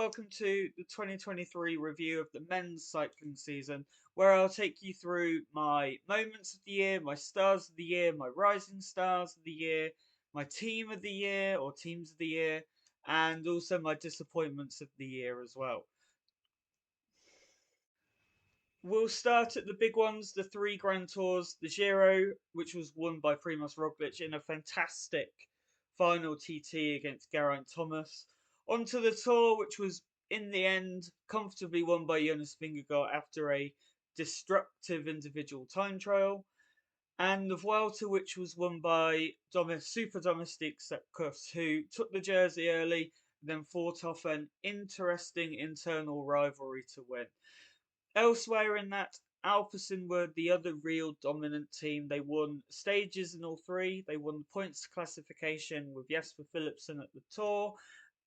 welcome to the 2023 review of the men's cycling season, where I'll take you through my moments of the year, my stars of the year, my rising stars of the year, my team of the year or teams of the year, and also my disappointments of the year as well. We'll start at the big ones, the three Grand Tours, the Giro, which was won by Primoz Roglic in a fantastic final TT against Geraint Thomas. Onto the Tour, which was in the end comfortably won by Jonas Vingegaard after a destructive individual time trial. And the Vuelta, which was won by Super Domestic Sepkus, who took the jersey early, then fought off an interesting internal rivalry to win. Elsewhere in that, Alpecin were the other real dominant team. They won stages in all three. They won the points classification with Jesper Philipsen at the Tour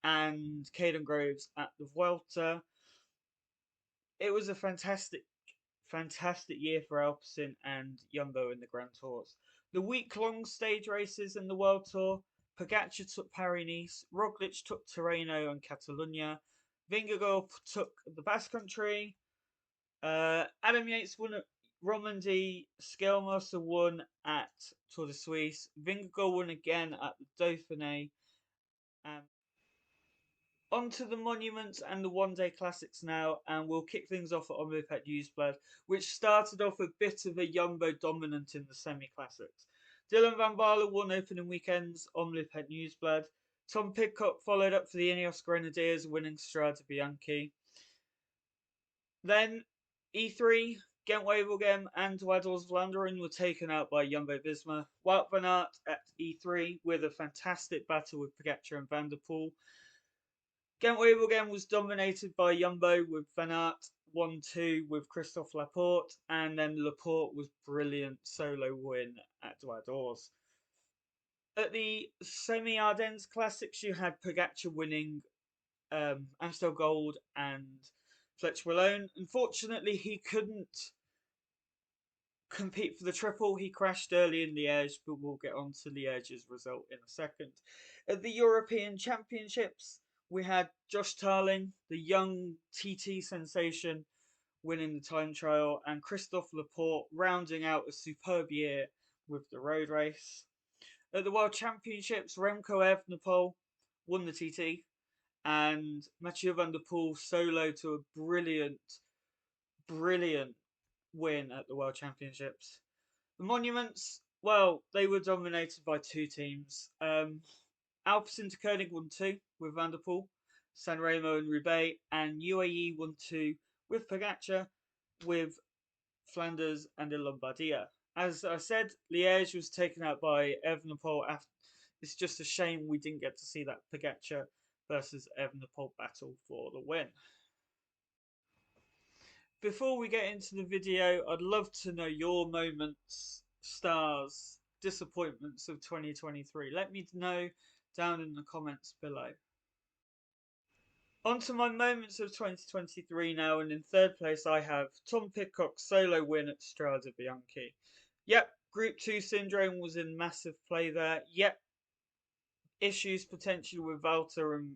and Caden Groves at the Vuelta. It was a fantastic year for Alpecin and Jumbo in the Grand Tours. The week-long stage races in the World Tour, Pogacar took Paris-Nice, Roglic took Tirreno and Catalunya, Vingegaard took the Basque Country, Adam Yates won at Romandie, Schelmosser won at Tour de Suisse, Vingegaard won again at the Dauphiné. On to the monuments and the one-day classics now, and we'll kick things off at Omloop Nieuwsblad, which started off a bit of a Jumbo dominant in the semi-classics. Dylan van Baarle won opening weekends, Omloop Nieuwsblad. Tom Pidcock followed up for the Ineos Grenadiers, winning Strade Bianche. Then E3, Gent-Wevelgem and Dwars-Vlaanderen were taken out by Jumbo-Visma. Wout van Aert at E3 with a fantastic battle with Pogacar and Van der Poel. Gent-Wevelgem was dominated by Jumbo with Van Aert 1-2 with Christophe Laporte, and then Laporte was brilliant solo win at Dwars. At the Semi-Ardennes Classics, you had Pogacar winning Amstel Gold and Flèche Wallonne. Unfortunately, he couldn't compete for the triple. He crashed early in Liège, but we'll get on to Liège's result in a second. At the European Championships, we had Josh Tarling, the young TT sensation, winning the time trial, and Christophe Laporte rounding out a superb year with the road race. At the World Championships, Remco Evenepoel won the TT, and Mathieu van der Poel solo to a brilliant win at the World Championships. The monuments, well, they were dominated by two teams. Alpecin to Koenig won 2 with Van der Poel, San Remo and Roubaix, and UAE won 2 with Pogacar, with Flanders and the Lombardia. As I said, Liège was taken out by Evenepoel. It's just a shame we didn't get to see that Pogacar versus Evenepoel battle for the win. Before we get into the video, I'd love to know your moments, stars, disappointments of 2023. Let me know down in the comments below. On to my moments of 2023 now, and in third place I have Tom Pidcock's solo win at Strade Bianche. Yep, Group 2 syndrome was in massive play there. Yep, issues potentially with Valter and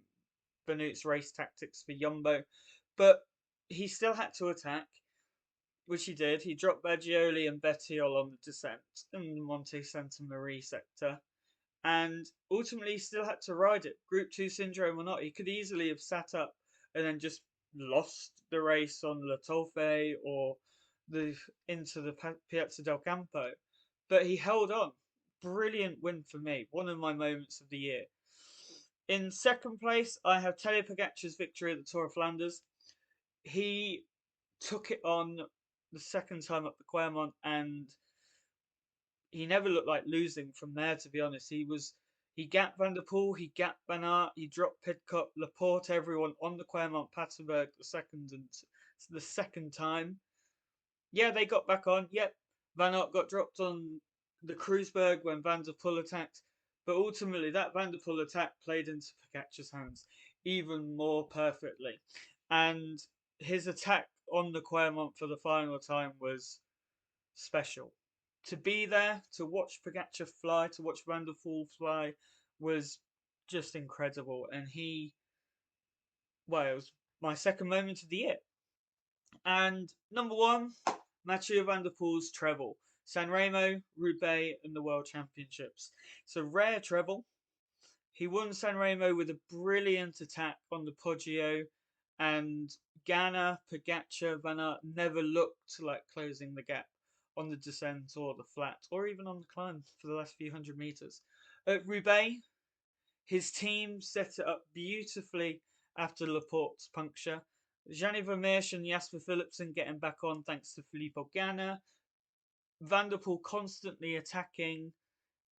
Benoot's race tactics for Jumbo, but he still had to attack, which he did. He dropped Baggioli and Bettiol on the descent in the Monte Santa Maria sector, and ultimately he still had to ride it. Group 2 syndrome or not, he could easily have sat up and then just lost the race on La Tolfe or into the Piazza del Campo, but he held on. Brilliant win for me, one of my moments of the year. In second place, I have Tadej Pogacar's victory at the Tour of Flanders. He took it on the second time up the Clermont, and he never looked like losing from there, to be honest. He gapped Van der Poel, he gapped Van Aert, he dropped Pidcock, Laporte, everyone on the Clermont Paterberg the second time. Yeah, they got back on. Yep, Van Aert got dropped on the Kreuzberg when Van der Poel attacked, but ultimately that Van der Poel attack played into Pogacar's hands even more perfectly, and his attack on the Clermont for the final time was special. To be there, to watch Pogacar fly, to watch Van der Poel fly was just incredible, and he well, it was my second moment of the year. And number one, Mathieu van der Poel's treble. Sanremo, Roubaix, and the World Championships. It's a rare treble. He won Sanremo with a brilliant attack on the Poggio, and Ganna, Pogacar, Van Aert never looked like closing the gap on the descent or the flat, or even on the climb for the last few hundred meters. At Roubaix, his team set it up beautifully after Laporte's puncture. Gianni Vermeersch and Jasper Philipsen getting back on thanks to Filippo Ganna. Van der Poel constantly attacking.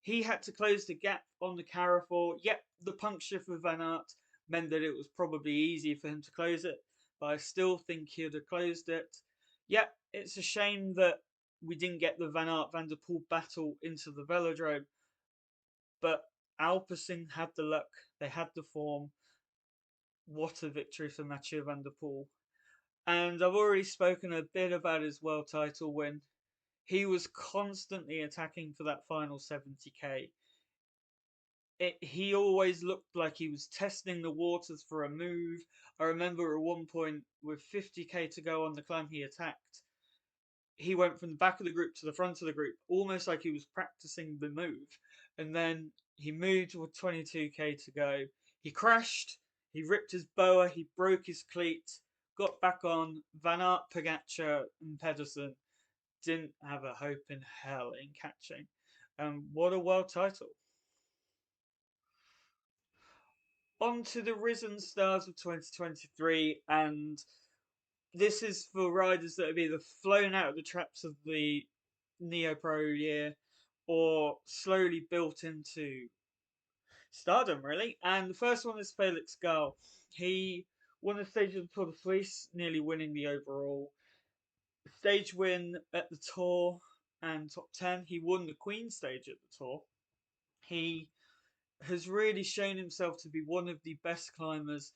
He had to close the gap on the Carrefour. Yep, the puncture for Van Aert meant that it was probably easy for him to close it, but I still think he'd have closed it. Yep, it's a shame that we didn't get the Van Aert Van der Poel battle into the velodrome, but Alpecin had the luck, they had the form. What a victory for Mathieu van der Poel. And I've already spoken a bit about his world title win. He was constantly attacking for that final 70k. He always looked like he was testing the waters for a move. I remember at one point with 50k to go on the climb, he attacked. He went from the back of the group to the front of the group, almost like he was practicing the move. And then he moved with 22k to go. He crashed, he ripped his boa, he broke his cleat, got back on. Van Aert, Pogacar, and Pedersen didn't have a hope in hell in catching. What a world title. On to the risen stars of 2023, and this is for riders that have either flown out of the traps of the Neo Pro year or slowly built into stardom, really. And the first one is Felix Gall. He won the stage of the Tour de Suisse, nearly winning the overall. Stage win at the Tour and top 10. He won the Queen stage at the Tour. He has really shown himself to be one of the best climbers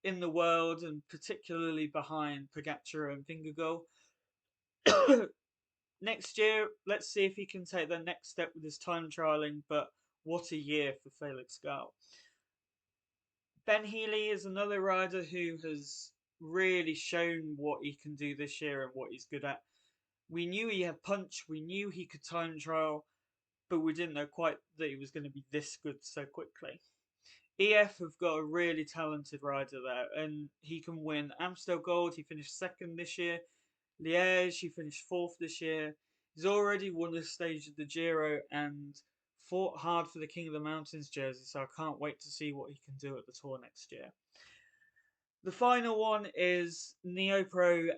in the world, and particularly behind Pogacar and Vingegaard. Next year, let's see if he can take the next step with his time trialing, but what a year for Felix Gall. Ben Healy is another rider who has really shown what he can do this year and what he's good at. We knew he had punch, we knew he could time trial, but we didn't know quite that he was going to be this good so quickly. EF have got a really talented rider there, and he can win Amstel Gold. He finished second this year. Liège, he finished fourth this year. He's already won a stage of the Giro and fought hard for the King of the Mountains jersey, so I can't wait to see what he can do at the Tour next year. The final one is Neopro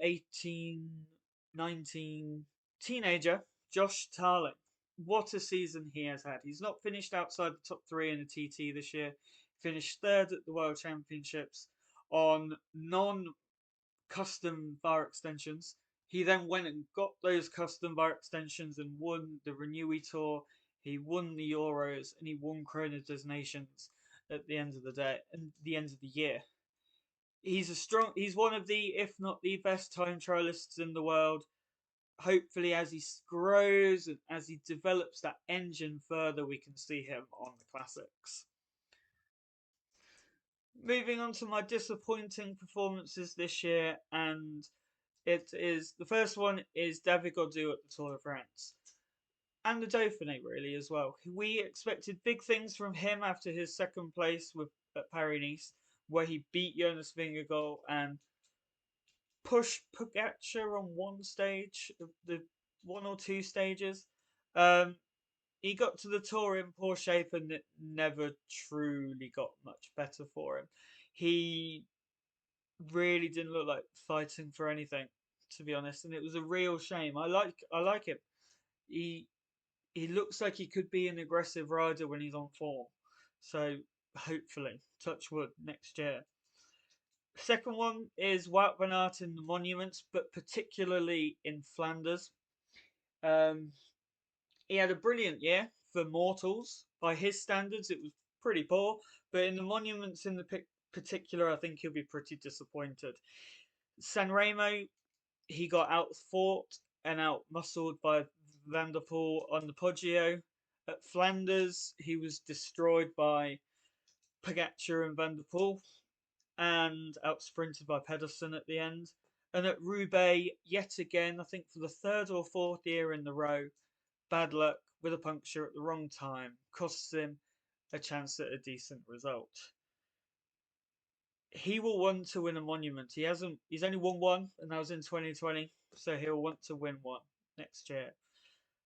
18-19 teenager Josh Tarling. What a season he has had. He's not finished outside the top 3 in the TT this year. Finished third at the World Championships on non-custom bar extensions. He then went and got those custom bar extensions and won the Renewy Tour. He won the Euros and he won Chrono des Nations at the end of the day and the end of the year. He's one of the, if not the best time trialists in the world. Hopefully, as he grows and as he develops that engine further, we can see him on the classics. Moving on to my disappointing performances this year, and the first one is David Gaudu at the Tour de France. And the Dauphiné, really, as well. We expected big things from him after his second place at Paris-Nice, where he beat Jonas Vingegaard and pushed Pogacar on one stage, the one or two stages. He got to the Tour in poor shape and it never truly got much better for him. He really didn't look like fighting for anything, to be honest, and it was a real shame. I like him. He looks like he could be an aggressive rider when he's on form. So hopefully, touch wood, next year. Second one is Wout van Aert in the monuments, but particularly in Flanders. He had a brilliant year for mortals. By his standards, it was pretty poor, but in the monuments in the particular, I think he'll be pretty disappointed. Sanremo, he got outfought and outmuscled by Van der Poel on the Poggio. At Flanders, he was destroyed by Pogacar and Van der Poel. and outsprinted by Pedersen at the end. And at Roubaix, yet again, I think for the third or fourth year in the row, bad luck with a puncture at the wrong time costs him a chance at a decent result. He will want to win a monument. He's only won one, and that was in 2020, so he'll want to win one next year.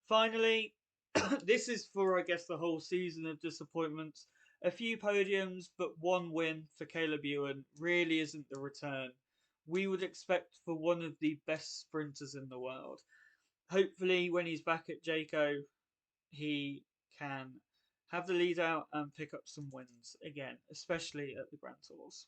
Finally, this is for, I guess, the whole season of disappointments. A few podiums, but one win for Caleb Ewan really isn't the return we would expect for one of the best sprinters in the world. Hopefully, when he's back at Jayco, he can have the lead out and pick up some wins again, especially at the Grand Tours.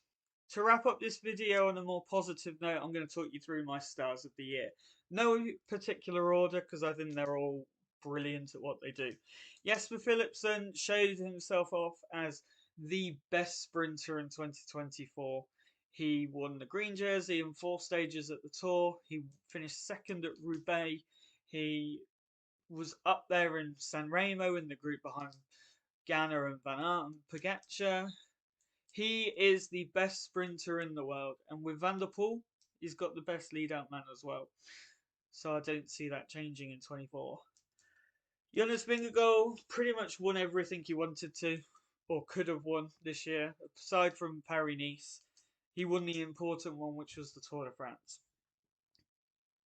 To wrap up this video on a more positive note, I'm going to talk you through my stars of the year. No particular order, because I think they're all brilliant at what they do. Jesper Philipsen showed himself off as the best sprinter in 2024. He won the green jersey in 4 stages at the Tour. He finished second at Roubaix. He was up there in San Remo in the group behind Ganna and Van Aert and Pogacar. He is the best sprinter in the world, and with Van der Poel, he's got the best lead-out man as well. So I don't see that changing in 24. Jonas Vingegaard pretty much won everything he wanted to, or could have won this year, aside from Paris-Nice. He won the important one, which was the Tour de France.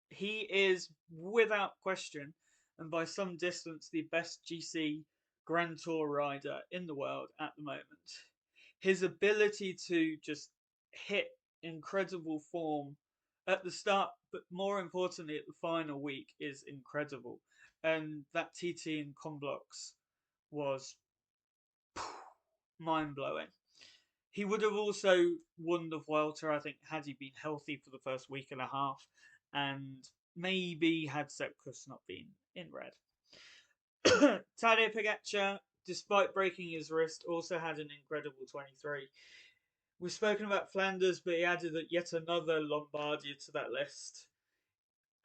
He is, without question, and by some distance, the best GC Grand Tour rider in the world at the moment. His ability to just hit incredible form at the start, but more importantly at the final week, is incredible. And that TT in Comblox was mind-blowing. He would have also won the Vuelta, I think, had he been healthy for the first week and a half, and maybe had Sepp Kuss not been in red. Tadej Pogacar, despite breaking his wrist, also had an incredible 23. We've spoken about Flanders, but he added yet another Lombardia to that list.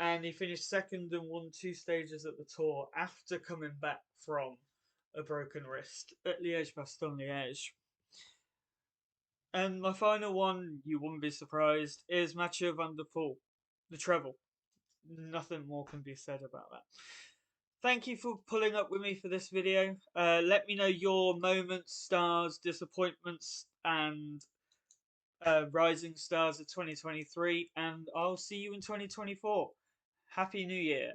And he finished second and won 2 stages at the Tour after coming back from a broken wrist at Liège-Bastogne-Liège. And my final one, you wouldn't be surprised, is Mathieu van der Poel, the treble. Nothing more can be said about that. Thank you for pulling up with me for this video. Let me know your moments, stars, disappointments, and rising stars of 2023, and I'll see you in 2024. Happy New Year.